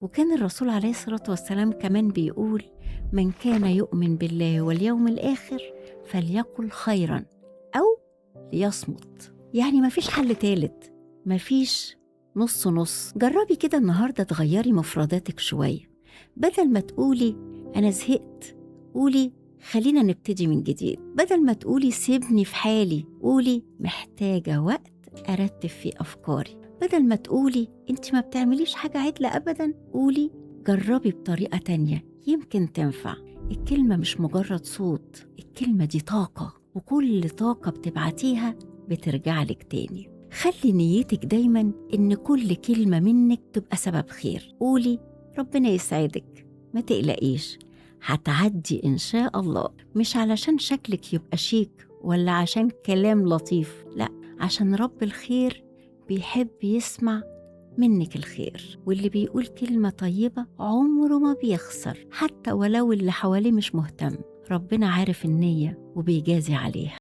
وكان الرسول عليه الصلاة والسلام كمان بيقول: من كان يؤمن بالله واليوم الآخر فليقل خيرا أو ليصمت. يعني مفيش حل تالت، مفيش نص نص. جربي كده النهاردة تغيري مفرداتك شوية، بدل ما تقولي أنا زهقت قولي خلينا نبتدي من جديد. بدل ما تقولي سيبني في حالي قولي محتاجة وقت أرتب فيه أفكاري. بدل ما تقولي انت ما بتعمليش حاجة عدلة أبدا قولي جربي بطريقة تانية يمكن تنفع. الكلمة مش مجرد صوت، الكلمة دي طاقة، وكل طاقة بتبعتيها بترجع لك تاني. خلي نيتك دايما إن كل كلمة منك تبقى سبب خير. قولي ربنا يسعدك، ما تقلقيش هتعدي إن شاء الله. مش علشان شكلك يبقى شيك ولا عشان كلام لطيف، لا، عشان رب الخير بيحب يسمع منك الخير، واللي بيقول كلمة طيبة عمره ما بيخسر حتى ولو اللي حواليه مش مهتم. ربنا عارف النية وبيجازي عليها.